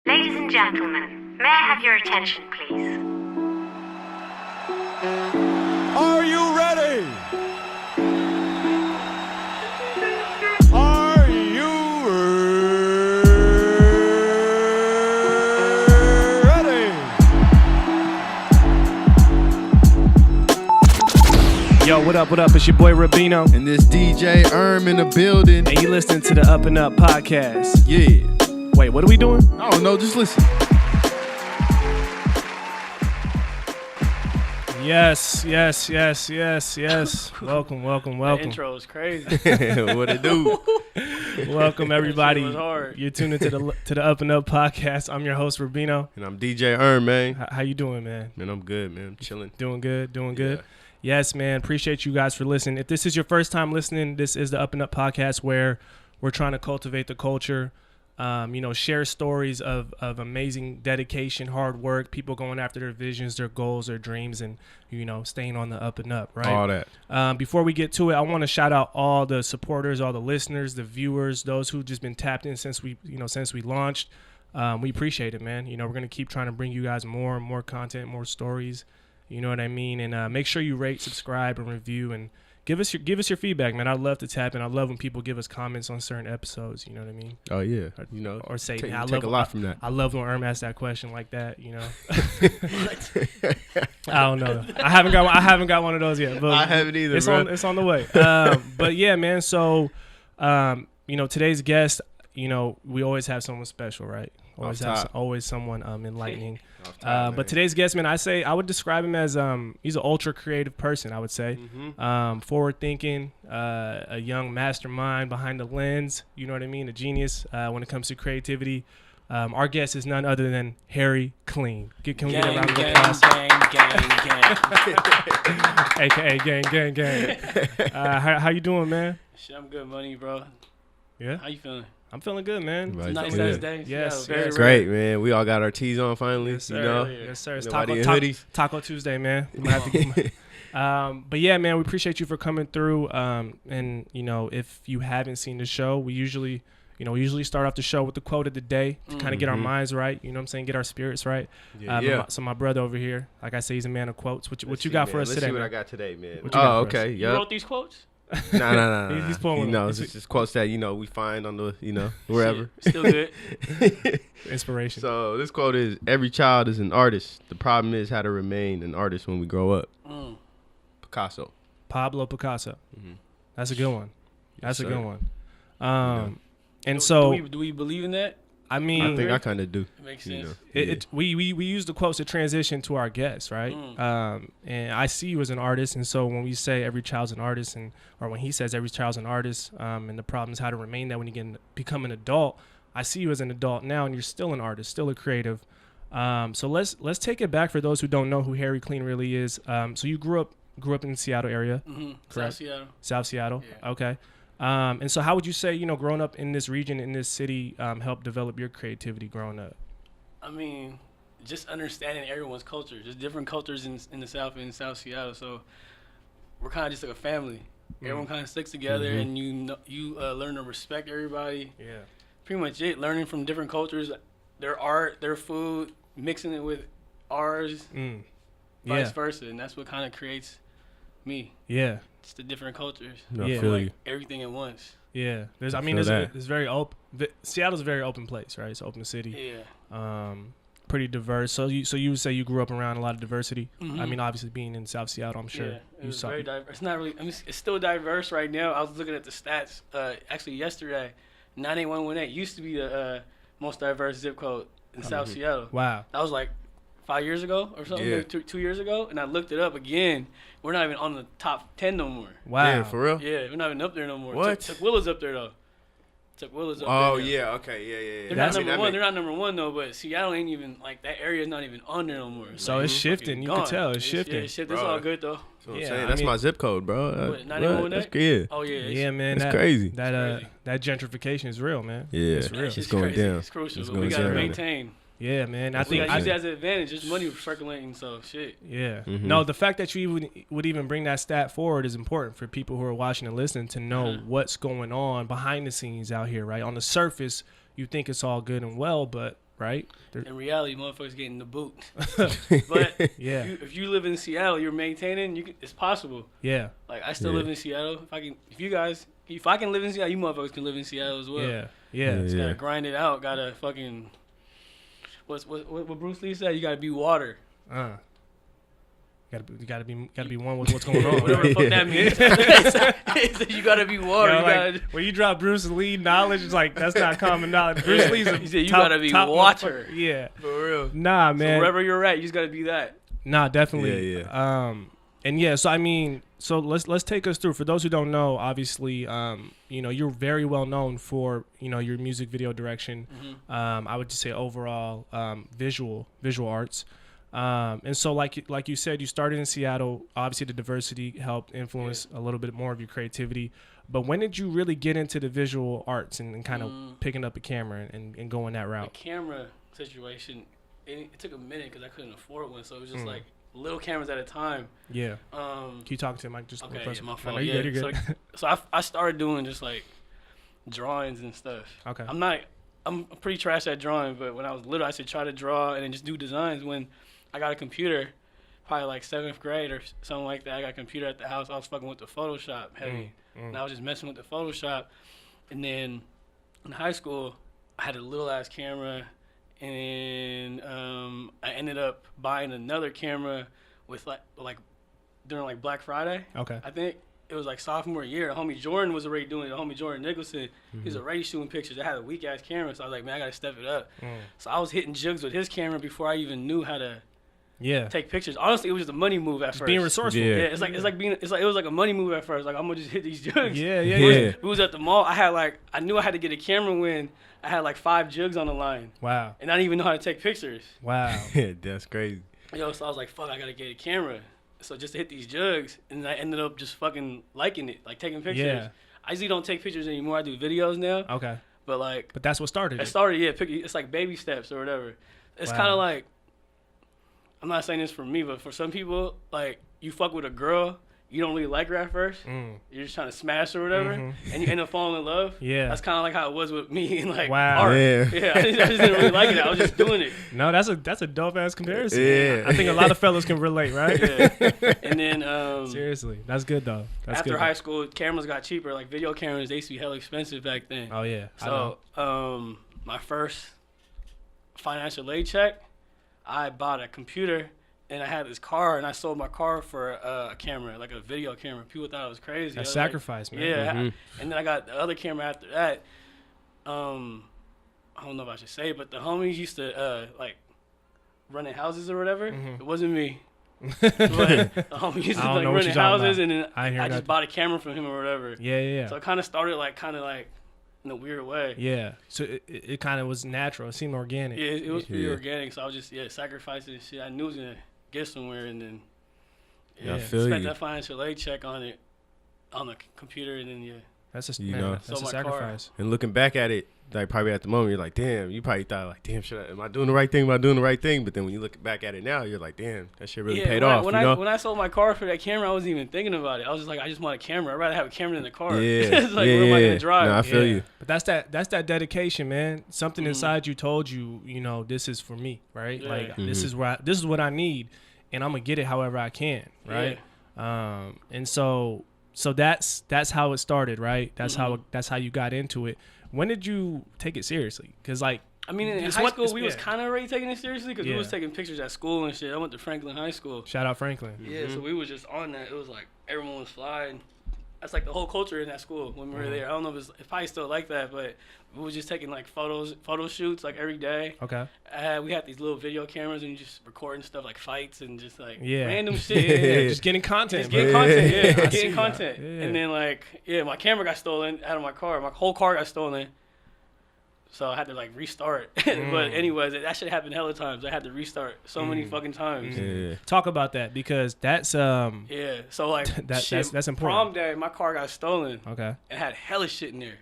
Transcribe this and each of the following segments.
Ladies and gentlemen, may I have your attention, please? Are you ready? Are you ready? Yo, what up, what up? It's your boy Rubino. And this DJ in the building. And you listening to the UpNUp Podcast. Yeah. Wait, what are we doing? I don't know, just listen. Yes. Welcome. The intro is crazy. What it do? Welcome, everybody. That shit was hard. You're tuning to the UpNUp Podcast. I'm your host, Rubino. And I'm DJ man. How you doing, man? Man, I'm good, man. I'm chilling. Doing good. Yeah. Yes, man. Appreciate you guys for listening. If this is your first time listening, this is the UpNUp Podcast where we're trying to cultivate the culture. Share stories of amazing dedication, hard work, people going after their visions, their goals, their dreams, and, staying on the up and up, right? All that. Before we get to it, I want to shout out all the supporters, all the listeners, the viewers, those who've just been tapped in since we launched. We appreciate it, man. We're going to keep trying to bring you guys more and more content, more stories. You know what I mean? And make sure you rate, subscribe, and review, and give us your feedback, man. I'd love to tap in. I love when people give us comments on certain episodes. You know what I mean? Oh yeah. Or say, take I a love lot from that. I love when Erm asks that question like that. I don't know. I haven't got one of those yet. But I haven't either. It's on the way. But yeah, man. So, today's guest. We always have someone special, right? Always someone enlightening. But today's guest, man, I would describe him as he's an ultra creative person. I would say, forward thinking, a young mastermind behind the lens. You know what I mean? A genius when it comes to creativity. Our guest is none other than Harry Clean. Can we get a round of applause? Gang. AKA gang. How you doing, man? Shit, I'm good, money, bro. Yeah. How you feeling? I'm feeling good, man. Right. Nice day. Yes, very yes. Great, man. We all got our tees on finally. Yes, sir. Yes, sir. It's Nobody in hoodies. Taco Tuesday, man. We might have to get but yeah, man, we appreciate you for coming through. And if you haven't seen the show, we usually start off the show with the quote of the day to kind of get our minds right. You know what I'm saying? Get our spirits right. Yeah. So my brother over here, like I say, he's a man of quotes. What you got for us today? Let's see what man? I got today, man. What you got for us? Okay. You wrote these quotes? No. He's pulling them. It's just quotes that we find on the wherever. Shit, still good. Inspiration. So this quote is: "Every child is an artist. The problem is how to remain an artist when we grow up." Picasso. Pablo Picasso. Mm-hmm. That's a good one. That's Yes, a good sir. one. And so do we believe in that? I mean, I think I kind of do. It makes sense. We use the quotes to transition to our guests, right? And I see you as an artist, and so when we say every child's an artist, or when he says every child's an artist, and the problem is how to remain that when you become an adult, I see you as an adult now, and you're still an artist, still a creative. So let's take it back for those who don't know who Harry Clean really is. So you grew up in the Seattle area, correct? South Seattle. Yeah. Okay. And so how would you say, growing up in this region, in this city, helped develop your creativity growing up? I mean, just understanding everyone's culture. Just different cultures in the South and in South Seattle. So we're kind of just like a family. Everyone kind of sticks together, and you learn to respect everybody. Yeah. Pretty much it. Learning from different cultures, their art, their food, mixing it with ours, vice versa, and that's what kind of creates me. Yeah. It's the different cultures. I feel like you. Everything at once. Yeah. It's very open. Seattle's a very open place, right? It's an open city. Yeah. Pretty diverse. So you would say you grew up around a lot of diversity. I mean, obviously being in South Seattle, I'm sure Yeah, it was very diverse. It's not really. I mean, it's still diverse right now. I was looking at the stats. Actually, yesterday, 98118 used to be the most diverse zip code in South Seattle. Wow. That was like 5 years ago or something. Yeah. Maybe 2 years ago, and I looked it up again. We're not even on the top 10 no more. Wow. Yeah, for real. Yeah, we're not even up there no more. What? Took Willis up there though. Took Willis up there. Oh now. yeah. Okay. Yeah. They're not number one. They're not number one though. But Seattle ain't even like that area is not even on there no more. So it's shifting. You can tell it's shifting. Yeah, it's shifting. It's Bro. all good though. That's what I'm Yeah, saying. I That's mean- my zip code, bro. What, 91 That's that? good. Oh yeah. Yeah, man. It's crazy. That gentrification is real, man. Yeah. It's real. That shit's It's going crazy. down. It's crucial. It's But we going gotta down. maintain. Yeah, man. I We think gotta use that as an advantage. Just money circulating. So shit. Yeah. Mhm. No, the fact that you would even bring that stat forward is important for people who are watching and listening to know what's going on behind the scenes out here, right? On the surface, you think it's all good and well, but right? In reality, motherfuckers getting the boot. But Yeah. if you live in Seattle, you're maintaining. It's possible. Yeah. Like I still live in Seattle. If I can live in Seattle, you motherfuckers can live in Seattle as well. Yeah. Just gotta grind it out. Gotta fucking. What Bruce Lee said? You gotta be water. You gotta be one with what's going on. Whatever the fuck that means. You gotta be water. When you drop Bruce Lee knowledge, it's like that's not common knowledge. Bruce Lee's he said you gotta be water. Yeah, for real. Nah, man. So wherever you're at, you just gotta be that. Nah, definitely. Yeah. And yeah, so I mean, so let's take us through. For those who don't know, obviously, you know, you're very well known for, you know, your music video direction. I would just say overall visual arts. And so like you said, you started in Seattle. Obviously, the diversity helped influence a little bit more of your creativity. But when did you really get into the visual arts and kind of picking up a camera and going that route? The camera situation, it took a minute because I couldn't afford one. So it was just like little cameras at a time. Yeah. Can you talk to Mike just okay, closer? my fault. No, you're good. So I started doing just like drawings and stuff. Okay. I'm pretty trash at drawing, but when I was little, I used to try to draw and then just do designs. When I got a computer, probably like 7th grade or something like that, I got a computer at the house. I was fucking with the Photoshop heavy. And I was just messing with the Photoshop. And then in high school, I had a little ass camera. And I ended up buying another camera with like during like Black Friday. Okay. I think it was like sophomore year. The homie Jordan was already doing it. The homie Jordan Nicholson, he was already shooting pictures. I had a weak ass camera, so I was like, man, I gotta step it up. So I was hitting jigs with his camera before I even knew how to take pictures. Honestly, it was just a money move at first. Being resourceful. Yeah, it was like a money move at first. Like I'm gonna just hit these jugs. Yeah. We was at the mall. I knew I had to get a camera when I had like 5 jugs on the line. Wow. And I didn't even know how to take pictures. Wow. Yeah, that's crazy. So I was like, fuck, I gotta get a camera. So just to hit these jugs, and I ended up just fucking liking it, like taking pictures. Yeah. I usually don't take pictures anymore. I do videos now. Okay. But that's what started it. It's like baby steps or whatever. It's kind of like, I'm not saying this for me, but for some people, like, you fuck with a girl, you don't really like her at first. You're just trying to smash her or whatever, and you end up falling in love. Yeah. That's kind of like how it was with me and like Wow. art. Yeah. I just didn't really like it. I was just doing it. No, that's a dope ass comparison. Yeah. I think a lot of fellas can relate, right? Yeah. And then Seriously, that's good though. That's after good. high school, cameras got cheaper. Like video cameras, they used to be hella expensive back then. Oh yeah. So my first financial aid check, I bought a computer. And I had this car, and I sold my car for a camera, like a video camera. People thought I was crazy. That's sacrifice, man. Yeah. And then I got the other camera after that. I don't know if I should say it, but the homies used to, like, running houses or whatever. It wasn't me. But the homies used to, like, running houses, and then I just bought a camera from him or whatever. Yeah. So it kind of started, like, in a weird way. Yeah. So it kind of was natural. It seemed organic. Yeah, it was pretty organic. So I was just, sacrificing and shit. I knew it was going to get somewhere, and then I feel spent you. that financial aid check on it on the computer, and then That's a sold my sacrifice. And looking back at it, like probably at the moment, you're like, damn. You probably thought like, damn, am I doing the right thing? Am I doing the right thing? But then when you look back at it now, you're like, damn, that shit really paid off. When I sold my car for that camera, I wasn't even thinking about it. I was just like, I just want a camera. I'd rather have a camera in the car. Yeah. It's like, where am I gonna drive? No, I feel you. But that's that dedication, man. Something inside you told you, you know, this is for me, right? Yeah. Like this is what I need, and I'm gonna get it however I can, right? And so that's how it started, right? That's how you got into it. When did you take it seriously? Because like, I mean, in high school, we was kind of already taking it seriously because we was taking pictures at school and shit. I went to Franklin High School. Shout out Franklin. Yeah, so we was just on that. It was like everyone was flying. That's like the whole culture in that school when we were there. I don't know if it's probably still like that, but we was just taking like photo shoots like every day. Okay. We had these little video cameras and just recording stuff like fights and just like Yeah. random shit. Yeah. Just getting content. Just getting content, yeah. I Just see getting content. that. Yeah. And then like, my camera got stolen out of my car. My whole car got stolen. So I had to like restart. But anyways, that shit happened hella times. I had to restart so many fucking times. Yeah. Talk about that because that's Yeah. So like shit, that's important. prom day, my car got stolen. Okay. It had hella shit in there.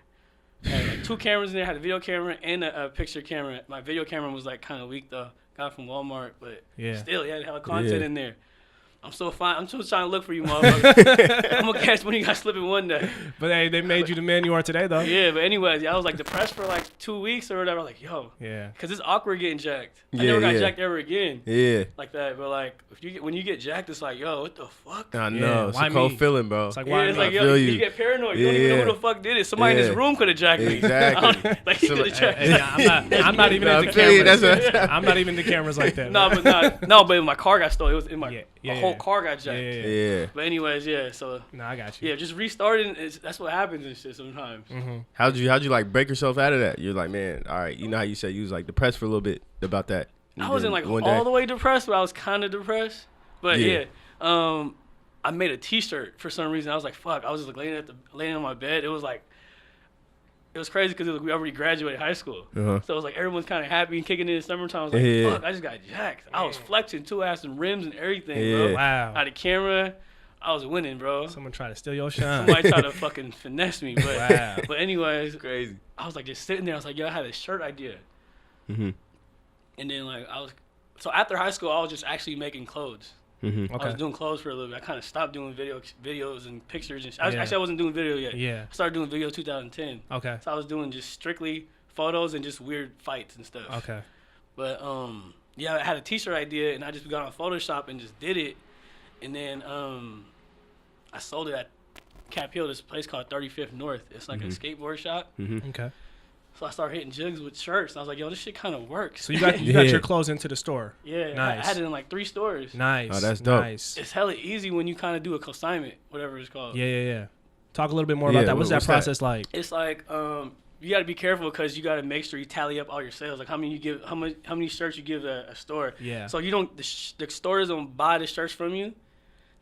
I had like 2 cameras in there. I had a video camera and a picture camera. My video camera was like kind of weak though. Got it from Walmart, but still, it had hella content in there. I'm still fine. I'm still trying to look for you, motherfucker. I'm gonna catch when you guys slipping one day. But hey, they made you the man you are today, though. Yeah, but anyways, I was like depressed for like 2 weeks or whatever. I was like, yo, Yeah. because it's awkward getting jacked. I never got jacked ever again. Yeah. Like that, but like when you get jacked, it's like, yo, what the fuck? I know. Yeah, It's why a cold me? feeling, bro. It's like, Yeah, why it's me? like, I yo, feel you you. get paranoid. You don't even know who the fuck did it. Somebody in Yeah. this room could have jacked me. Exactly. Like he could have jacked me. Hey, I'm not even No, into I feel you. cameras. That's I'm not even into cameras like that. No, but my car got stolen. It was in my Yeah, whole yeah. car got jacked. Yeah. But anyways, yeah. So No, I got you. yeah, just restarting. That's what happens and shit sometimes. How'd you like break yourself out of that? You're like, man, all right. You know how you said you was like depressed for a little bit about that. I wasn't like one all day. the way depressed, but I was kind of depressed. But Yeah. I made a T-shirt for some reason. I was like, fuck. I was just like laying on my bed. It was crazy because we already graduated high school. Uh-huh. So it was like everyone's kind of happy and kicking in the summertime. I was like, Yeah. fuck, I just got jacked. I was flexing 2 ass and rims and everything, Yeah. bro. Wow. Out of camera, I was winning, bro. Someone tried to steal your shine. Somebody tried to fucking finesse me, but Wow. but anyways, Crazy. I was like just sitting there. I was like, yo, I had a shirt idea, Mm-hmm. and then like so after high school, I was just actually making clothes. Mm-hmm. I was Okay. doing clothes for a little bit. I kind of stopped doing videos and pictures and shit. Yeah. Actually, I wasn't doing video yet. Yeah. I started doing video 2010. Okay. So I was doing just strictly photos and just weird fights and stuff. Okay. But yeah, I had a T-shirt idea and I just got on Photoshop and just did it, and then I sold it at Cap Hill, this place called 35th North. It's like a skateboard shop. Okay. So I started hitting jigs with shirts, and I was like, yo, this shit kind of works. So you got your clothes into the store. Yeah, Nice. I had it in like 3 stores. Nice. Oh, that's dope. Nice. It's hella easy when you kind of do a consignment, whatever it's called. Yeah. Talk a little bit more Yeah, about that. What's that what's that? process like? It's like you got to be careful because you got to make sure you tally up all your sales, like how many shirts you give a store. Yeah. So you don't the stores don't buy the shirts from you;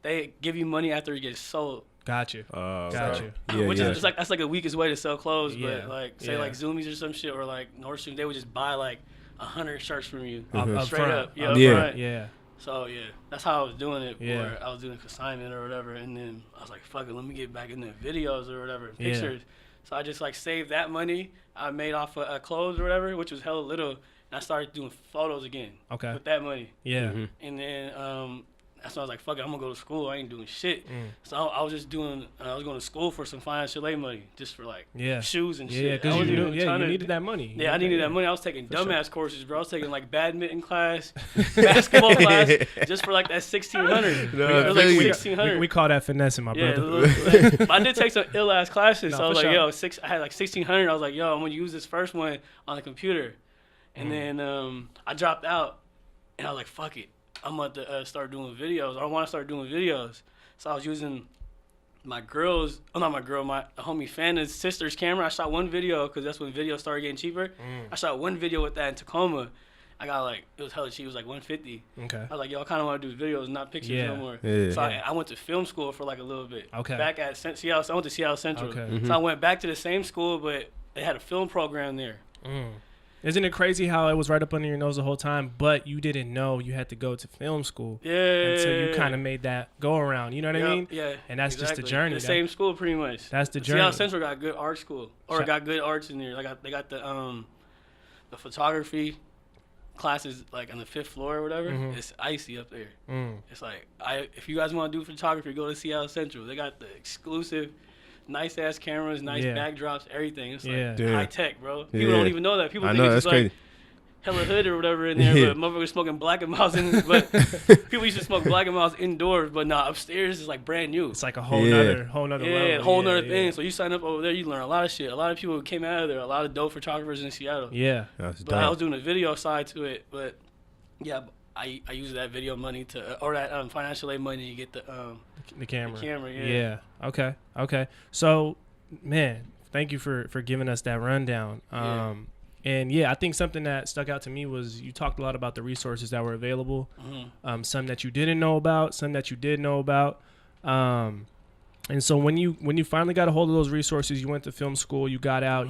they give you money after it gets sold. Got you. Got you. Yeah, Which yeah. is that's like a weakest way to sell clothes. Yeah, But like say yeah. like Zoomies or some shit or like Nordstrom, they would just buy like 100 shirts from you Up straight front. up. Yeah, Up up Yeah. front. Yeah. So yeah, that's how I was doing it. Yeah. Or I was doing consignment or whatever, and then I was like, "Fuck it, let me get back into videos or whatever, Yeah. pictures." So I just like saved that money I made off of clothes or whatever, which was hella little, and I started doing photos again. Okay. With that money, Yeah. and then that's when I was like, "Fuck it, I'm gonna go to school. I ain't doing shit." Mm. So I was just doing. I was going to school for some financial aid money, just for like Yeah. shoes and Yeah, shit. I because wasn't you even trying to- needed that money. Yeah, I needed that money. I was taking For sure. dumbass courses, bro. I was taking like badminton class, basketball class, just for like that 1,600. No, it I was like feel you. 1,600. We call that finessing, my Yeah, brother. but I did take some ill ass classes. No, So I was for like, sure. I had like 1,600. I was like, yo, I'm gonna use this first one on the computer, and Mm. then I dropped out, and I was like, fuck it, I'm about to start doing videos. I want to start doing videos. So I was using my homie Fanna's sister's camera. I shot one video because that's when video started getting cheaper. I shot one video with that in Tacoma. I got like, it was hella cheap. It was like $150. Okay. I was like, yo, I kind of want to do videos, not pictures Yeah. no more. Yeah. So I went to film school for like a little bit. Okay. Back at Seattle. I went to Seattle Central. Okay. So I went back to the same school, but they had a film program there. Isn't it crazy how it was right up under your nose the whole time, but you didn't know you had to go to film school Yeah. until you kind of made that go around. You know what I mean? Yeah. And that's just the exactly. journey. The same school, pretty much. That's the Seattle journey. Central got good art school, or Shut- got good arts in there. They got the photography classes like on the 5th floor or whatever. It's icy up there. It's like if you guys want to do photography, go to Seattle Central. They got the exclusive, nice ass cameras, nice Yeah. backdrops, everything. It's like Yeah. Damn. high tech, bro. People Yeah. don't even know that. People I think know, it's that's just like crazy. hella hood or whatever in there, Yeah. but motherfuckers smoking Black and Miles in. But people used to smoke Black and Miles indoors, but nah, upstairs is like brand new. It's like a whole Yeah. nother Yeah, level. whole nother yeah. thing. So you sign up over there, you learn a lot of shit. A lot of people came out of there. A lot of dope photographers in Seattle. Yeah. That's But I was dope. doing a video side to it. But yeah, I use that video money to or that financial aid money to get the The camera. camera, yeah. Yeah. Okay. So, man, thank you for giving us that rundown. Yeah. And yeah, I think something that stuck out to me was you talked a lot about the resources that were available. Some that you didn't know about, some that you did know about. And so when you finally got a hold of those resources, you went to film school, you got out.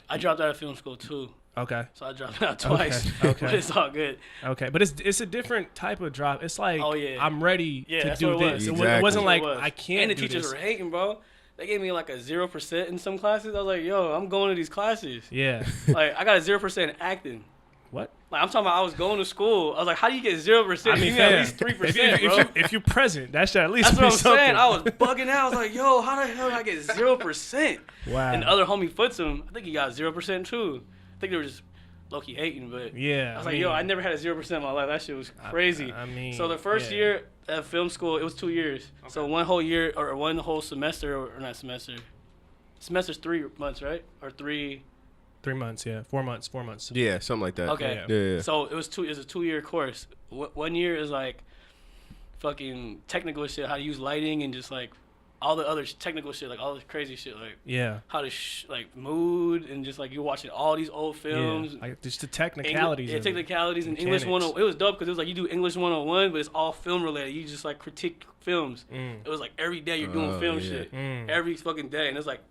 I dropped out of film school too. Okay. So I dropped out twice. Okay. But it's all good. Okay, but it's a different type of drop. It's like, Oh, yeah. I'm ready Yeah, to that's do what it this. was. It Exactly. wasn't like It was. I can't And the do teachers this. were hating, bro. They gave me like a 0% in some classes. I was like, yo, I'm going to these classes. Yeah. Like I got a 0% in acting. What? Like, I'm talking about I was going to school. I was like, how do you get 0%? I mean, you get at least 3%, bro. If you're present, that should at least That's be what I'm something. saying. I was bugging out. I was like, yo, how the hell did I get 0%? Wow. And the other homie foots him. I think he got 0% too. I think they were just low-key hating, but Yeah. I was like, yo, I never had a 0% in my life. That shit was crazy. I mean, so the first year at film school, it was 2 years. Okay. So one whole year, or one whole semester, or not semester. Semester's 3 months, right? Or 3... 3 months, yeah. 4 months. Yeah, something like that. Okay. Yeah. So it was a 2-year course. 1 year is like fucking technical shit, how to use lighting and just like all the other technical shit, like all this crazy shit, like how to like mood and just like you're watching all these old films. Yeah, like just the technicalities. Technicalities and English 101. It was dope because it was like you do English 101, but it's all film related. You just like critique films. It was like every day you're doing film shit. Every fucking day. And it's like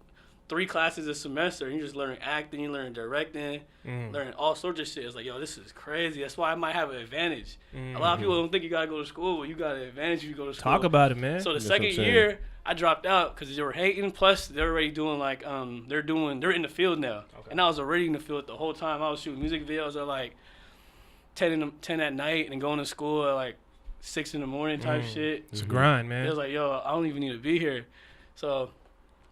3 classes a semester, and you're just learning acting, you learning directing, learning all sorts of shit. It's like, yo, this is crazy. That's why I might have an advantage. A lot of people don't think you gotta go to school, but you got an advantage if you go to school. Talk about it, man. So the second year, I dropped out because they were hating. Plus, they're already doing like they're in the field now, and I was already in the field the whole time. I was shooting music videos at like 10 at night and going to school at like 6 in the morning type shit. It's a grind, man. It was like, yo, I don't even need to be here. So.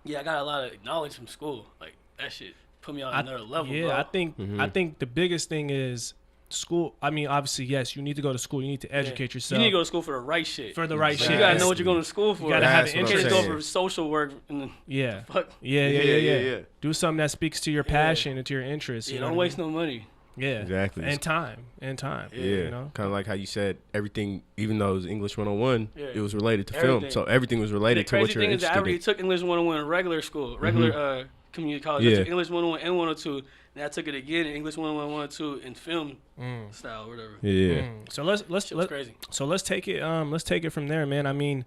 Yeah, I got a lot of knowledge from school. Like that shit put me on another level. Yeah, bro. I think the biggest thing is school. I mean, obviously, yes, you need to go to school. You need to educate yourself. You need to go to school for the right shit. For the right shit. You gotta know what you're going to school for. You gotta have an interest. interest. You can't just go for social work. And fuck. Yeah. Do something that speaks to your passion and to your interests. Yeah, don't waste no money. Yeah, exactly. And time. Yeah, you know? Kind of like how you said everything, even though it was English 101, it was related to everything. film. So everything was related to what you're interested in. The crazy thing is I already took English 101 in regular school, community college. I took English 101 and 102, and I took it again in English 101, 102 in film style, whatever. Yeah. So let's take it from there, man. I mean,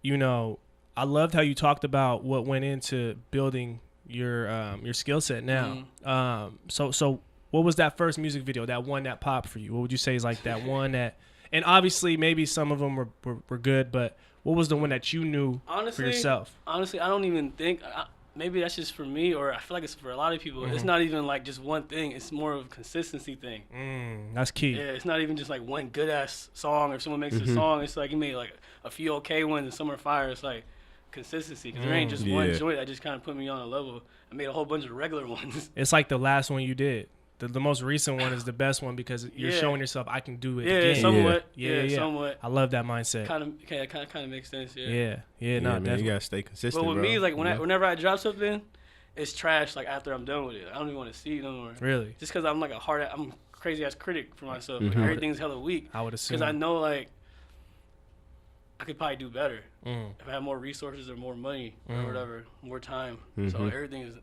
you know, I loved how you talked about what went into building your skill set now. So what was that first music video, that one that popped for you? What would you say is like that one that, and obviously maybe some of them were good, but what was the one that you knew for yourself? Honestly, I don't even think, maybe that's just for me, or I feel like it's for a lot of people. It's not even like just one thing. It's more of a consistency thing. That's key. Yeah, it's not even just like one good ass song. Or if someone makes a song, it's like you made like a few okay ones and some are fire. It's like consistency, because there ain't just one joint that just kind of put me on a level. I made a whole bunch of regular ones. It's like the last one you did. The most recent one is the best one because you're showing yourself I can do it again. Somewhat. Yeah, somewhat. I love that mindset. Kind of makes sense. Man, definitely. you gotta stay consistent. But with bro. me, like whenever I drop something, it's trash. Like after I'm done with it, I don't even want to see it no more. Really? Just because I'm like I'm crazy ass critic for myself. Like, everything's hella weak. I would assume. Because I know like I could probably do better if I had more resources or more money or whatever, more time. So everything is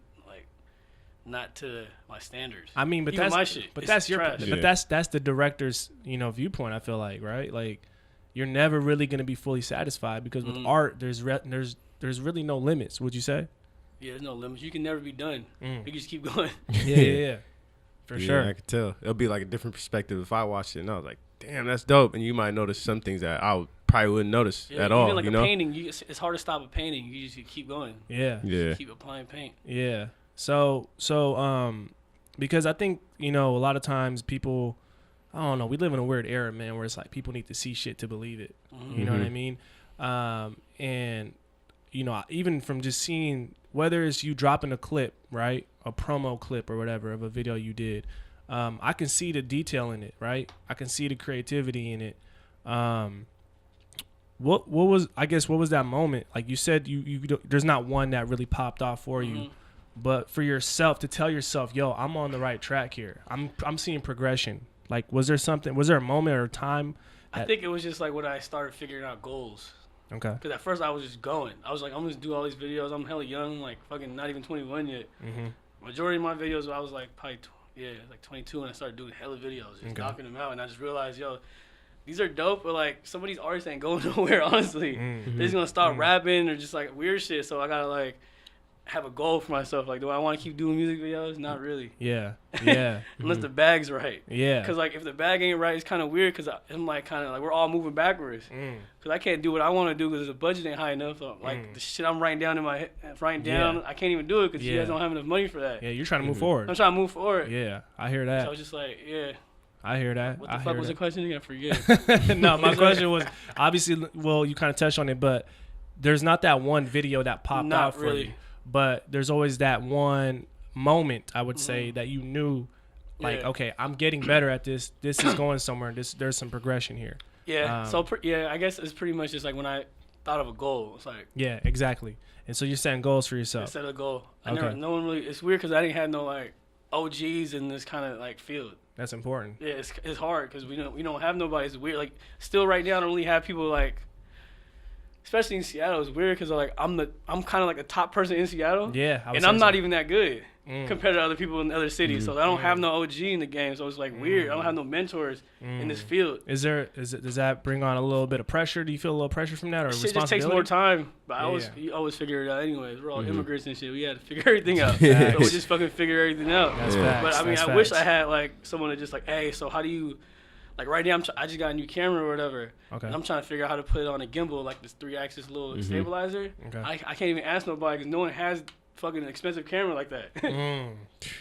not to my standards. I mean, but even that's my shit. But it's that's trash. But that's the director's viewpoint. I feel like, right? Like you're never really gonna be fully satisfied because with art, there's really no limits. Would you say? Yeah, there's no limits. You can never be done. You can just keep going. Yeah. For sure. I could tell. It'll be like a different perspective if I watched it and I was like, damn, that's dope. And you might notice some things that I probably wouldn't notice at all. Even like you a know? painting, it's hard to stop a painting. You just keep going. Yeah. Just keep applying paint. Yeah. So, because I think, a lot of times people, I don't know, we live in a weird era, man, where it's like people need to see shit to believe it. You know what I mean? And, even from just seeing, whether it's you dropping a clip, right? A promo clip or whatever of a video you did, I can see the detail in it, right? I can see the creativity in it. What was that moment? Like you said, you there's not one that really popped off for you. But for yourself to tell yourself, yo, I'm on the right track here. I'm seeing progression. Like, was there a moment or a time? I think it was just like when I started figuring out goals. Okay. Because at first I was just going. I was like, I'm going to do all these videos. I'm hella young, like fucking not even 21 yet. Majority of my videos, I was like probably, like 22 and I started doing hella videos. Just knocking them out. And I just realized, yo, these are dope, but like some of these artists ain't going nowhere, honestly. They're just going to start rapping or just like weird shit. So I got to like have a goal for myself. Like, do I want to keep doing music videos? Not really. Yeah. Unless the bag's right. Yeah. Because, like, if the bag ain't right, it's kind of weird because I'm, like, kind of, like, we're all moving backwards. Because I can't do what I want to do because the budget ain't high enough. So, like, the shit I'm writing down in my head, I can't even do it because you guys don't have enough money for that. Yeah, you're trying to move forward. I'm trying to move forward. Yeah, I hear that. So I was just like, yeah. I hear that. What the fuck was the question again? I forget. No, my question was, obviously, well, you kind of touched on it, but there's not that one video that popped out for you. But there's always that one moment, I would say, that you knew, like, okay, I'm getting better at this. This is going somewhere. There's some progression here. Yeah. I guess it's pretty much just like when I thought of a goal. It's like. Yeah, exactly. And so you're setting goals for yourself. I set a goal. No one really. It's weird because I didn't have no like OGs in this kind of like field. That's important. Yeah, it's hard because we don't have nobody. It's weird. Like still right now, I don't really have people like. Especially in Seattle, it's weird because like I'm kind of like the top person in Seattle. Yeah, and I'm not even that good compared to other people in other cities. So I don't have no OG in the game. So it's like weird. I don't have no mentors in this field. Does that bring on a little bit of pressure? Do you feel a little pressure from that, or shit responsibility? just takes more time. But you always figure it out anyways. We're all immigrants and shit. We had to figure everything out. So we just fucking figure everything out. That's facts. But I mean, I wish I had like someone to just like, hey, so how do you? Like right now, I just got a new camera or whatever. Okay. And I'm trying to figure out how to put it on a gimbal, like this 3-axis little stabilizer. Okay. I can't even ask nobody because no one has fucking expensive camera like that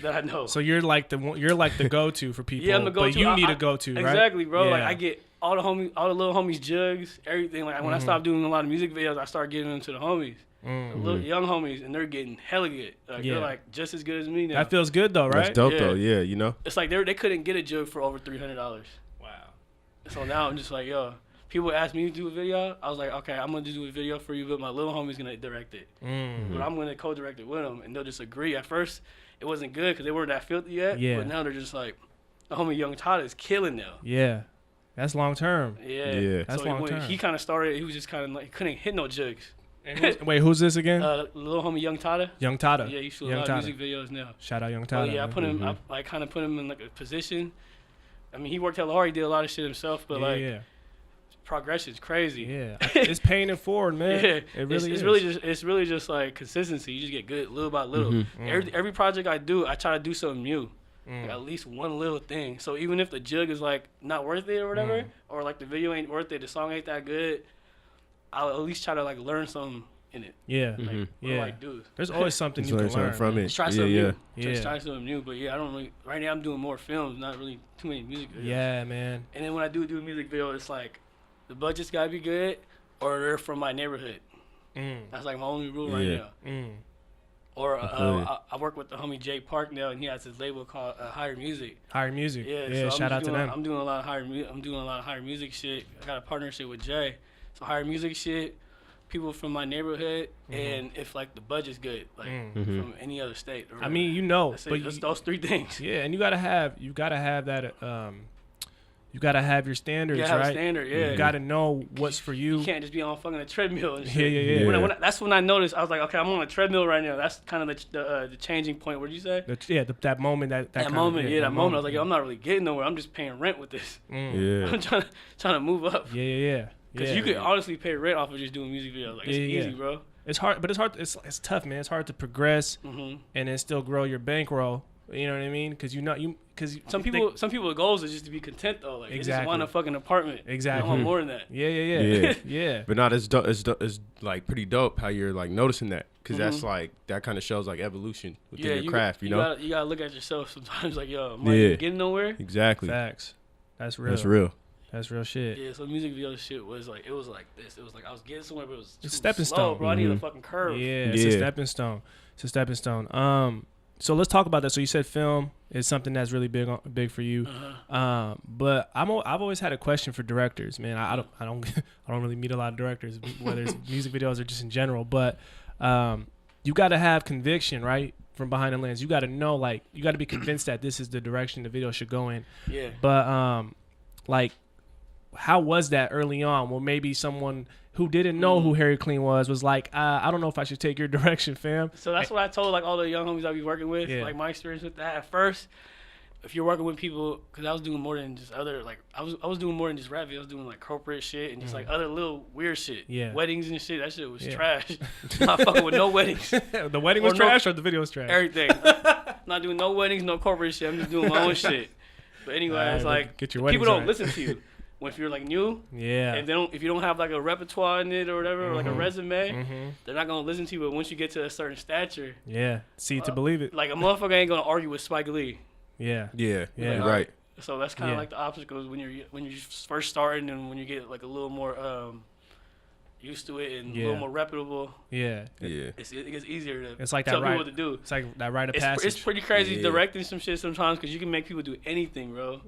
that I know. So you're like the go-to for people. Yeah, I'm the go-to. But you need a go-to, right? Exactly, bro. Yeah. Like I get all the little homies jugs, everything. Like when I stopped doing a lot of music videos, I started getting them to the homies. The little young homies, and they're getting hella good. Like they're like just as good as me now. That feels good though, right? That's dope though. Yeah, you know. It's like they couldn't get a jug for over $300. So now I'm just like, yo, people ask me to do a video. I was like, okay, I'm going to do a video for you, but my little homie's going to direct it. But I'm going to co-direct it with them, and they'll just agree. At first, it wasn't good because they weren't that filthy yet. Yeah. But now they're just like, the homie Young Todd is killing now. Yeah. That's long term. Yeah. That's long term. He kind of started, he was just kind of like, he couldn't hit no jugs. Wait, who's this again? Little homie Young Tada. Young Tada. Yeah, he shoots a lot of music videos now. Shout out Young Tada. Yeah, I put him, I kind of put him in like a position. I mean, he worked hella hard. He did a lot of shit himself, but progression is crazy. Yeah, it's paying it forward, man. Yeah, it really is. It's really just like consistency. You just get good little by little. Every project I do, I try to do something new, like at least one little thing. So even if the jug is like not worth it or whatever, or like the video ain't worth it, the song ain't that good, I'll at least try to like learn something in it. Yeah, like, dude, there's always something you can learn from it. Just try something new. Just try something new. But yeah, I don't really. Right now, I'm doing more films, not really too many music videos. Yeah, man. And then when I do a music video, it's like the budget's gotta be good, or they're from my neighborhood. That's like my only rule right now. Or I work with the homie Jay Park now, and he has his label called Higher Music. Higher Music. Yeah. So shout out to them. I'm doing a lot of higher music shit. I got a partnership with Jay, so higher music shit. People from my neighborhood, and if like the budget's good, like from any other state. Or I mean, you know, but those three things. Yeah, and you gotta have that. You gotta have your standards, right? Right? Standard, yeah. You gotta know what's for you. You can't just be on fucking a treadmill and shit. Yeah. That's when I noticed. I was like, okay, I'm on a treadmill right now. That's kind of the changing point. What did you say? That moment. That moment. That moment. I was like, yo, I'm not really getting nowhere. I'm just paying rent with this. I'm trying to move up. Yeah. Because you could honestly pay rent off of just doing music videos. Like, it's easy, bro. It's hard, but it's hard. It's tough, man. It's hard to progress and then still grow your bankroll. You know what I mean? Because some people's goals is just to be content though. Like they just want a fucking apartment. Exactly. I want more than that. Yeah. But not it's like pretty dope how you're like noticing that, because that's like that kind of shows like evolution within your craft. You know, you gotta look at yourself sometimes. Like, yo, am I getting nowhere? Exactly. Facts. That's real. That's real shit. Yeah, so music video shit was like this. It was like I was getting somewhere, but it was a stepping slow, stone, bro. I need a fucking curve. Yeah, it's a stepping stone. So let's talk about that. So you said film is something that's really big for you. But I've always had a question for directors, man. I don't really meet a lot of directors, whether it's music videos or just in general. But you got to have conviction, right? From behind the lens, you got to know, like, you got to be convinced that this is the direction the video should go in. Yeah. But like, how was that early on? Well, maybe someone who didn't know who Harry Clean was like, I don't know if I should take your direction, fam. So that's what I told like all the young homies I be working with. Like my experience with that at first, if you're working with people, because I was doing more than just other, like, I was doing more than just rap. I was doing, like, corporate shit and just, like, other little weird shit. Yeah. Weddings and shit. That shit was trash. I'm not fucking with no weddings. The wedding was trash or the video was trash? Everything. I'm not doing no weddings, no corporate shit. I'm just doing my own shit. But anyway, it's like, get your people weddings don't right. listen to you. If you're, like, new, and if you don't have, like, a repertoire in it or whatever, or, like, a resume, they're not going to listen to you. But once you get to a certain stature, see to believe it. like, a motherfucker ain't going to argue with Spike Lee. Yeah, right. So that's kind of like the obstacles when you're first starting and when you get like a little more used to it and a little more reputable. It gets easier to it's like tell that people what to do. It's like that rite of passage. It's pretty crazy directing some shit sometimes because you can make people do anything, bro.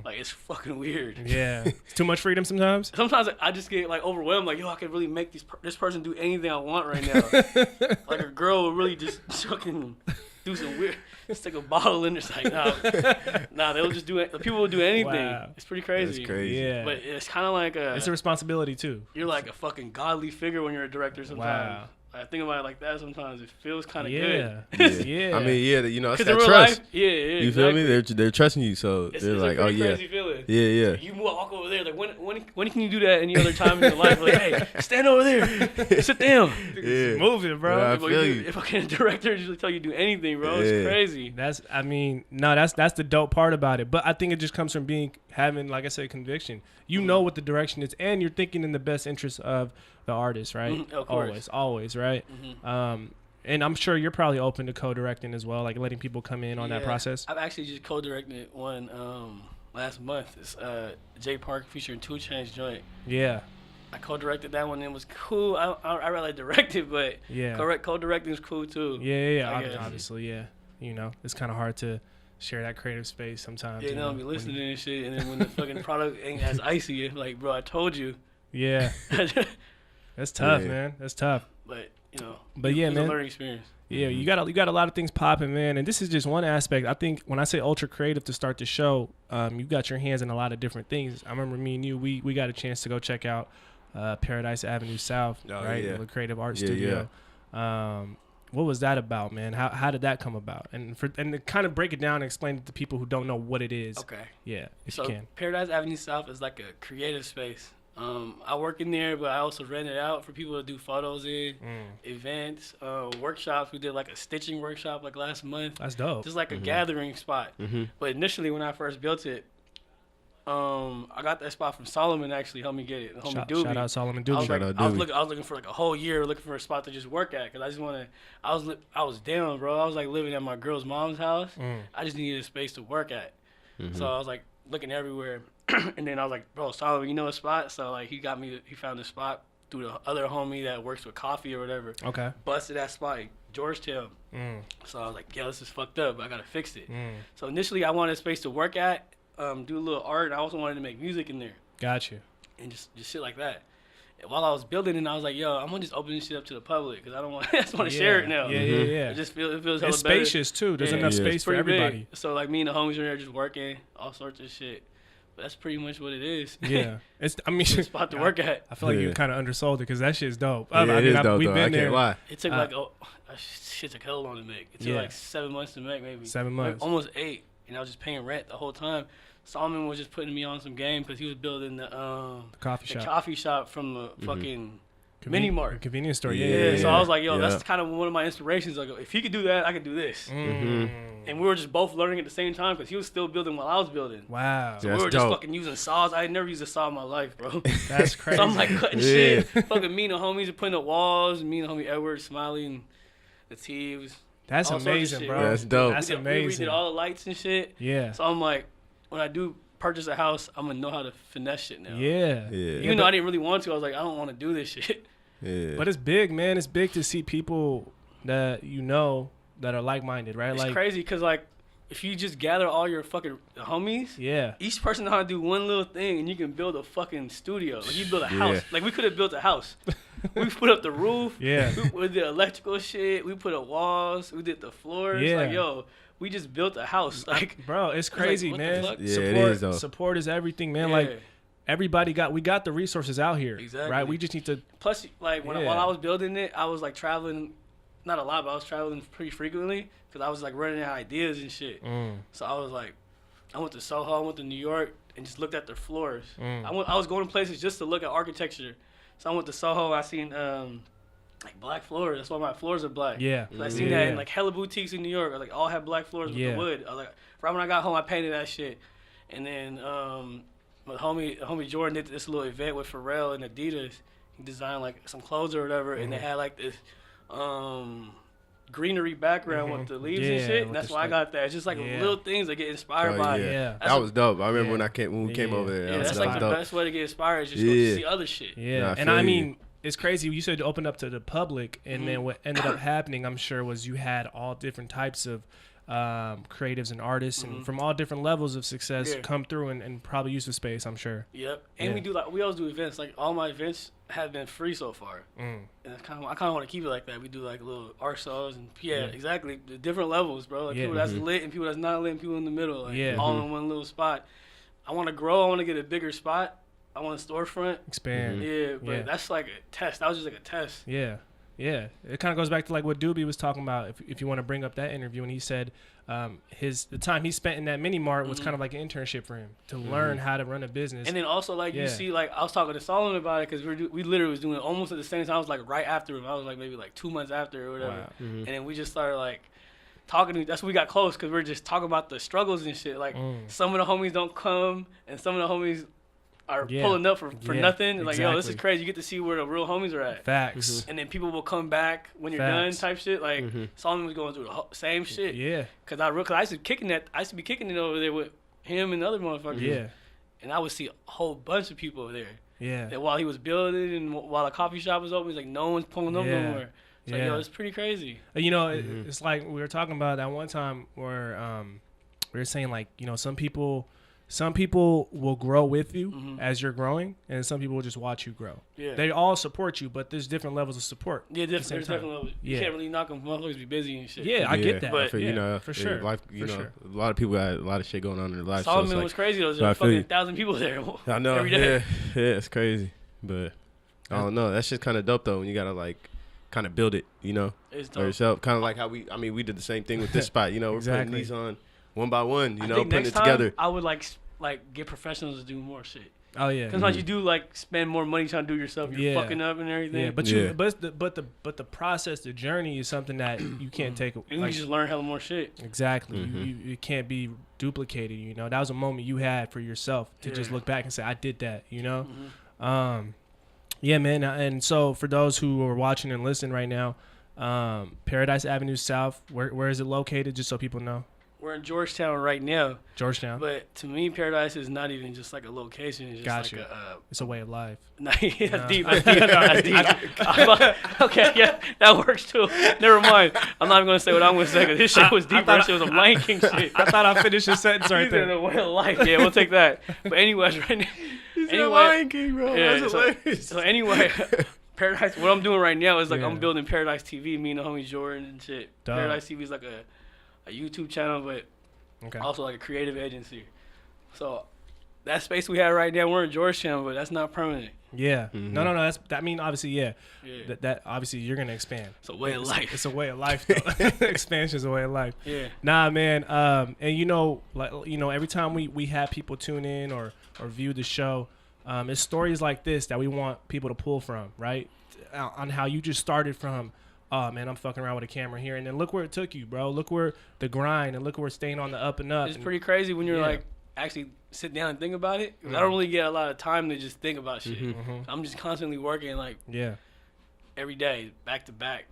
Like it's fucking weird. Yeah, it's too much freedom sometimes. Sometimes I just get like overwhelmed. Like, yo, I can really make this person do anything I want right now. Like a girl will really just fucking do some weird. Stick a bottle in. It's like nah. They'll just do it. People will do anything. Wow. It's pretty crazy. That's crazy. Yeah, but it's kind of like it's a responsibility too. You're like a fucking godly figure when you're a director. Sometimes. Wow. I think about it like that. Sometimes it feels kind of good. Yeah. I mean, you know, it's that real trust. Life, you exactly. Feel me? They're trusting you, so they're like, oh yeah, crazy feeling. Yeah. So you walk over there, like when can you do that any other time in your life? Like, hey, stand over there, sit down, moving, bro. Yeah, I feel you. If I can, director just tell you to do anything, bro. It's crazy. That's the dope part about it. But I think it just comes from having, like I said, conviction. You know what the direction is, and you're thinking in the best interest of the artist, right? Of course. Always, right? And I'm sure you're probably open to co-directing as well, like letting people come in on that process. I've actually just co-directed one last month. It's Jay Park featuring 2 Chainz joint. Yeah. I co-directed that one and it was cool. I really directed, but co-directing is cool too. Yeah. Obviously, yeah. You know, it's kind of hard to share that creative space sometimes. Yeah, they don't be listening and shit. And then when the fucking product ain't as icy, it's like, bro, I told you. Yeah. That's tough, man. That's tough. But, you know, man. It's a learning experience. Yeah, you got a lot of things popping, man. And this is just one aspect. I think when I say ultra creative to start the show, you got your hands in a lot of different things. I remember me and you, we got a chance to go check out Paradice Avenue Souf, right? Yeah. The creative art studio. Yeah. What was that about, man? How did that come about? And to kind of break it down and explain it to people who don't know what it is. Okay. Yeah, if so you can. Paradice Avenue Souf is like a creative space. I work in there, but I also rent it out for people to do photos in, events, workshops. We did like a stitching workshop like last month. That's dope. Just like a gathering spot. But initially when I first built it, I got that spot from Solomon, actually helped me get it. Shout out Solomon Doobie. I was looking for like a whole year looking for a spot to just work at because I just want to. I was down, bro. I was like living at my girl's mom's house. I just needed a space to work at. So I was like looking everywhere, and then I was like, bro, Solomon, you know a spot? So like he found a spot through the other homie that works with coffee or whatever. Okay. Busted that spot, Georgetown. So I was like, yo, this is fucked up. I gotta fix it. So initially I wanted a space to work at. Do a little art, and I also wanted to make music in there. Got you. And just shit like that. And while I was building it, I was like, yo, I'm gonna just open this shit up to the public because I just want to share it now. Yeah. It feels hella it's spacious better. too. There's enough space for everybody. Big. So like me and the homies are there just working, all sorts of shit. But that's pretty much what it is. Yeah, it's a spot to work at. I feel like you kind of undersold it because that shit's dope. It is dope. We've been there. Can't lie. It took shit took hell long to make. It took like 7 months to make, maybe 7 months, like almost 8, and I was just paying rent the whole time. Solomon was just putting me on some game because he was building the coffee shop from the fucking mini mart convenience store. So I was like, yo, that's kind of one of my inspirations. Like, if he could do that, I could do this. And we were just both learning at the same time because he was still building while I was building. Wow. So we were just fucking using saws. I had never used a saw in my life, bro. That's crazy. So I'm like cutting shit. Fucking me and the homies are putting up walls. Me and the homie Edward, Smiley, and the Thieves. That's amazing, bro. That's dope. That's amazing. We did all the lights and shit. Yeah. So I'm like, when I do purchase a house, I'm gonna know how to finesse shit now. Yeah. Even though I didn't really want to, I was like, I don't want to do this shit. Yeah. But it's big, man. It's big to see people that you know that are like-minded, right? It's crazy because like, if you just gather all your fucking homies, each person know how to do one little thing, and you can build a fucking studio. Like you build a house. Like we could have built a house. We put up the roof. We did electrical shit. We put up walls. We did the floors. Like yo. We just built a house, like bro. It's crazy, man. Yeah, it is, though. Support is everything, man. Like everybody we got the resources out here, right? We just need to. Plus, like while I was building it, I was like traveling, not a lot, but I was traveling pretty frequently because I was like running out of ideas and shit. So I was like, I went to Soho, I went to New York, and just looked at their floors. I was going to places just to look at architecture. So I went to Soho, I seen like black floors. That's why my floors are black. Yeah. So I seen that in like hella boutiques in New York. Like all had black floors with the wood. I was like, right when I got home, I painted that shit. And then my homie Jordan did this little event with Pharrell and Adidas. He designed like some clothes or whatever, and they had like this greenery background with the leaves and shit. And that's why I got that. It's just like little things that get inspired by it. Yeah. That was dope. I remember when we came over there. Yeah, that's like the best way to get inspired is just go see other shit. Yeah. And I mean, it's crazy. You said to open up to the public, and then what ended up happening, I'm sure, was you had all different types of creatives and artists and from all different levels of success come through and probably use the space, I'm sure. Yep. And we always do events. Like all my events have been free so far. And I kind of want to keep it like that. We do like little art shows and exactly the different levels, bro. Like people that's lit and people that's not lit and people in the middle, like all in one little spot. I want to grow. I want to get a bigger spot. I want a storefront. Expand. Yeah, but that's like a test. That was just like a test. Yeah. Yeah, it kind of goes back to like what Doobie was talking about. If you want to bring up that interview, and he said the time he spent in that mini mart was kind of like an internship for him to learn how to run a business. And then also like you see, like I was talking to Solomon about it because we literally was doing it almost at the same time. I was like right after him. I was like maybe like 2 months after or whatever. Wow. And then we just started like talking. That's when we got close because we were just talking about the struggles and shit. Like some of the homies don't come, and some of the homies are pulling up for nothing. Like, yo, this is crazy. You get to see where the real homies are at. Facts. And then people will come back when you're done type shit. Like, Solomon was going through the same shit. Yeah. Cause I used to be kicking it over there with him and other motherfuckers. Yeah. And I would see a whole bunch of people over there. Yeah. That while he was building and while the coffee shop was open, he's like, no one's pulling up no more. It's like, yo, it's pretty crazy. You know, it's like we were talking about that one time where we were saying like, you know, some people will grow with you as you're growing, and some people will just watch you grow. Yeah. They all support you, but there's different levels of support. Yeah, there's different levels. You can't really knock them. Motherfuckers be busy and shit. Yeah, I get that. But you know, for sure. Life, you know, a lot of people got a lot of shit going on in their life. Solomon so was crazy. There was fucking 1,000 people there. I know. Every day. Yeah, it's crazy. But I don't know. That's just kind of dope though. When you gotta like kind of build it, you know, for yourself. Kind of like how we did the same thing with this spot. You know, we're putting these on one by one. You know, putting it together. I would like get professionals to do more shit. Oh yeah. Because sometimes you do like spend more money trying to do yourself. You're fucking up and everything. Yeah, but the process, the journey is something that you can't take. And you just learn hella more shit. Exactly. You can't be duplicated. You know, that was a moment you had for yourself to just look back and say, I did that. You know. Yeah, man. And so for those who are watching and listening right now, Paradice Avenue Souf. Where is it located? Just so people know. We're in Georgetown right now. Georgetown. But to me, Paradise is not even just like a location. It's just like it's a way of life. That's deep. That's deep. Okay, yeah, that works too. Never mind. I'm not even going to say what I'm going to say because this shit was deep. That shit was a Lion King shit. I thought I finished the sentence right there. A way of life. Yeah, we'll take that. But anyways, right now. Anyway, Lion King, bro. Yeah, that's hilarious. So anyway, Paradise, what I'm doing right now is like I'm building Paradise TV, me and the homie Jordan and shit. Duh. Paradise TV is like a YouTube channel, but also like a creative agency. So that space we have right now, we're in Georgetown, but that's not permanent. Yeah. No. Obviously, That obviously you're gonna expand. It's a way of life. It's a way of life. Expansion is a way of life. Yeah. Nah, man. And every time we have people tune in or view the show, it's stories like this that we want people to pull from, right? On how you just started from. Oh, man, I'm fucking around with a camera here. And then look where it took you, bro. Look where the grind and look where it's staying on the up and up. It's pretty crazy when you're like actually sit down and think about it. I don't really get a lot of time to just think about shit. I'm just constantly working like every day, back to back.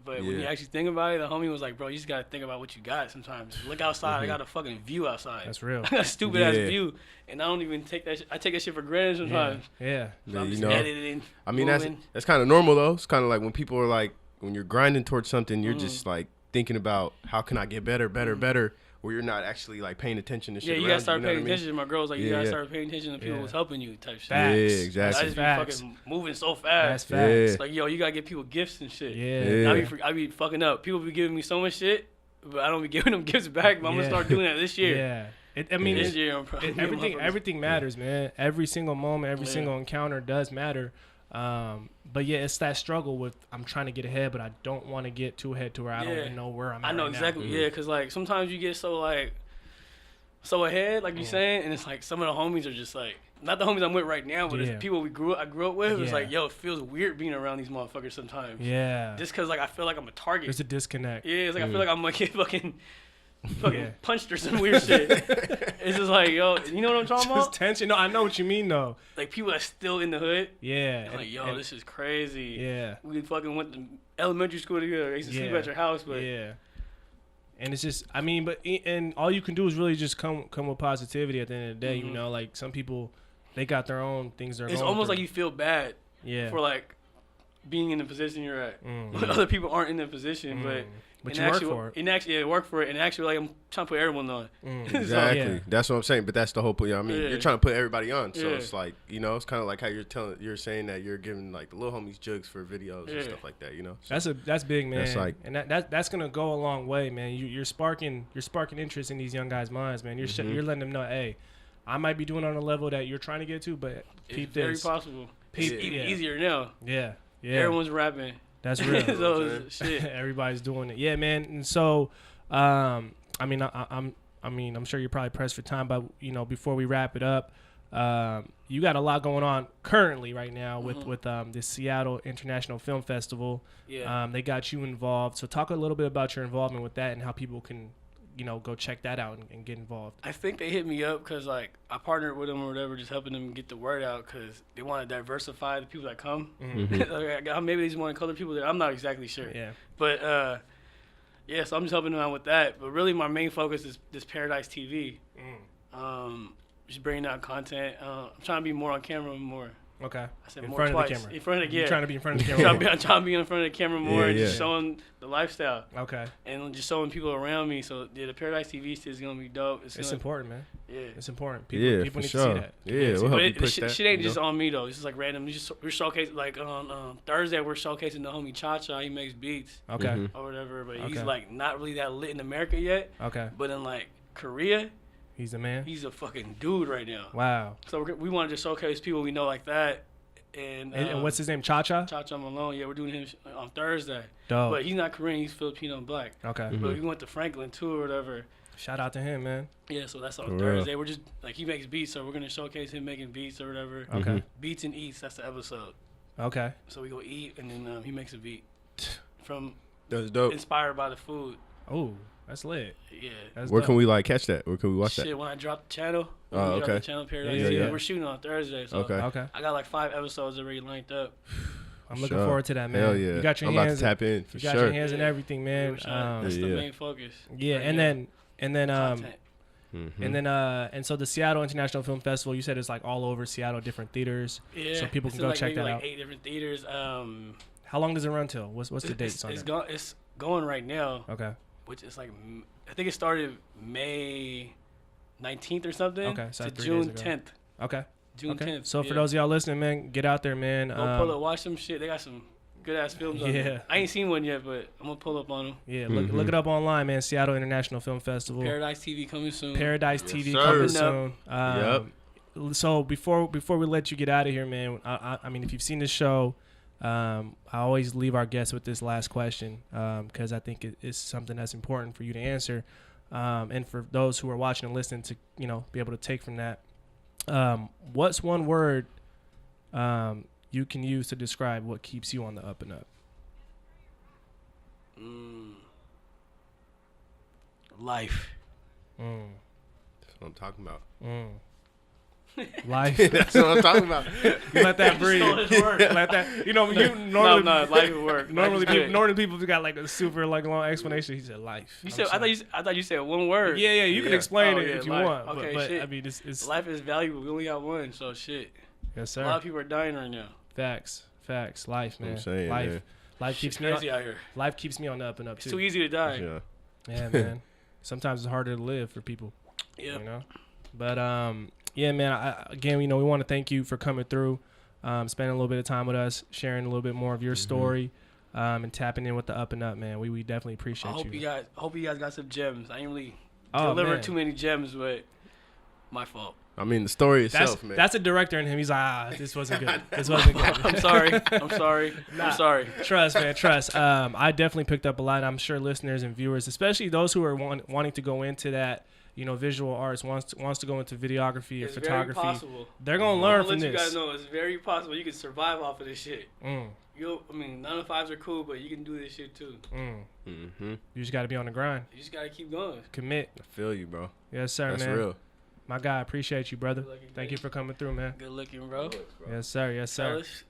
But when you actually think about it, the homie was like, bro, you just got to think about what you got sometimes. Look outside. I got a fucking view outside. That's real. I got a stupid-ass view, and I don't even take that shit. I take that shit for granted sometimes. Yeah. So I'm just editing. I mean, that's kind of normal, though. It's kind of like when people are like, when you're grinding towards something, you're just like thinking about how can I get better, where you're not actually like paying attention to shit. Yeah, you gotta start paying attention. My girl's like, you gotta start paying attention to people who's helping you type shit. Facts. Yeah, exactly. I just be fucking moving so fast. That's facts. It's like, yo, you gotta give people gifts and shit. Yeah. I be fucking up. People be giving me so much shit, but I don't be giving them gifts back. But I'm gonna start doing that this year. Yeah. This year, everything matters, man. Every single moment, every single encounter does matter. But yeah, it's that struggle with I'm trying to get ahead, but I don't want to get too ahead to where I don't even know where I'm at. I know right exactly. now. Yeah, because like sometimes you get so like so ahead, like you saying, and it's like some of the homies are just like, not the homies I'm with right now, but it's people I grew up with. It's like, yo, it feels weird being around these motherfuckers sometimes. Yeah. Just because, like, I feel like I'm a target. There's a disconnect. Yeah, it's like I feel like I'm like fucking punched or some weird shit. It's just like, yo, you know what I'm talking about? Just tension. No, I know what you mean, though. Like, people that's still in the hood. Yeah. Like, yo, this is crazy. Yeah. We fucking went to elementary school together. I used to sleep at your house, but. Yeah. And it's just, I mean, and all you can do is really just come with positivity at the end of the day. You know, like, some people, they got their own things they're going through. It's almost like you feel bad for, like, being in the position you're at. Other people aren't in that position, but you work for it. And actually, work for it. And actually, like, I'm trying to put everyone on. Exactly. That's what I'm saying. But that's the whole point. You know what I mean? You're trying to put everybody on. So it's like, you know, it's kind of like how you're saying that you're giving, like, the little homies jugs for videos and stuff like that, you know? So that's big, man. That's like, and that's going to go a long way, man. You're sparking interest in these young guys' minds, man. You're letting them know, hey, I might be doing it on a level that you're trying to get to, but keep this. It's very possible. It's even easier now. Yeah. Everyone's rapping. That's real. So shit. Everybody's doing it. Yeah, man. And so, I mean, I'm sure you're probably pressed for time, but you know, before we wrap it up, you got a lot going on currently right now with the Seattle International Film Festival. Yeah. They got you involved. So talk a little bit about your involvement with that and how people can, you know, go check that out and get involved. I think they hit me up because, like, I partnered with them or whatever, just helping them get the word out because they want to diversify the people that come. Like, maybe they just want to color people there. I'm not exactly sure. Yeah. But, so I'm just helping them out with that. But really, my main focus is this Paradice TV. Just bringing out content. I'm trying to be more on camera more. Okay. I said in more front twice. of the camera. In front of You're trying to be in front of the camera. I'm trying to be in front of the camera more and just showing the lifestyle. Okay. And just showing people around me. So the Paradise TV shit is gonna be dope. It's important, man. Yeah. It's important. People need to see that. Yeah, we'll help you push that. Shit ain't just on me though. It's just like random. We're showcasing, like on Thursday we're showcasing the homie Cha-Cha. He makes beats. Okay. Or whatever. But he's like not really that lit in America yet. Okay. But in like Korea, he's a man. He's a fucking dude right now. Wow. So we want to just showcase people we know like that. And what's his name? Cha-Cha? Cha-Cha Malone. Yeah, we're doing him on Thursday. Dope. But he's not Korean. He's Filipino and black. Okay. But we went to Franklin too or whatever. Shout out to him, man. Yeah, so that's on Thursday. We're just like he makes beats, so we're gonna showcase him making beats or whatever. Okay. Beats and eats. That's the episode. Okay. So we go eat and then he makes a beat from. That's dope. Inspired by the food. Oh, that's lit. Yeah. That's Where dope. can we like catch that? Where can we watch that? Shit, when I drop the channel. Okay. Drop the channel Paradise. Yeah. We're shooting on Thursday. So Okay. I got like 5 episodes already lined up. I'm looking forward to that, man. Hell yeah. You got your I'm hands. about to tap in for you sure. got your hands in everything, man. That's the main focus. Yeah, right and then and so the Seattle International Film Festival, you said it's like all over Seattle, different theaters. Yeah. So people can go like check that like out. 8 different theaters. How long does it run till? What's the dates on it? It's going right now. Okay. Which is like, I think it started May 19th or something. Okay, so to that's 3 June days ago. 10th. Okay. June 10th. So for those of y'all listening, man, get out there, man. Go pull up, watch some shit. They got some good ass films on there. I ain't seen one yet, but I'm gonna pull up on them. Yeah, look it up online, man. Seattle International Film Festival. Paradise TV coming soon. Paradise TV coming soon. Yep. So before we let you get out of here, man, I mean, if you've seen the show, I always leave our guests with this last question because I think it's something that's important for you to answer, and for those who are watching and listening to be able to take from that. What's one word you can use to describe what keeps you on the up and up? Life. That's what I'm talking about. Life. That's what I'm talking about. You let that breathe. Let that. You normally. No, life at work. Normally people got like a super like long explanation. He said life. You said I thought you said one word. Yeah. You can explain it if you life. want. Okay, but shit. I mean, it's life is valuable. We only got one, so shit. Yes, sir. A lot of people are dying right now. Facts. Life, man. I'm saying, life. man. Life keeps me crazy out here. Life keeps me on the up and up too. It's too easy to die. Yeah. Yeah, man. Sometimes it's harder to live for people. Yeah. You know. But yeah, man. Again, we want to thank you for coming through, spending a little bit of time with us, sharing a little bit more of your story, and tapping in with the up and up, man. We definitely appreciate you. I hope you guys got some gems. I ain't really delivered too many gems, but my fault. I mean, the story itself, man. That's a director in him. He's like, this wasn't good. This wasn't good. I'm sorry. I'm sorry. Trust, man. Trust. I definitely picked up a lot. I'm sure listeners and viewers, especially those who are wanting to go into that, visual arts, wants to go into videography or photography, very possible. They're gonna learn from this. You guys know it's very possible you can survive off of this shit. 9-to-5s are cool, but you can do this shit too. You just got to be on the grind. You just got to keep going. Commit. I feel you, bro. Yes, sir, That's man. real. My guy, appreciate you, brother. Thank you for coming through, man. Good looking, bro. Yes, sir. Yes, sir. Fellas,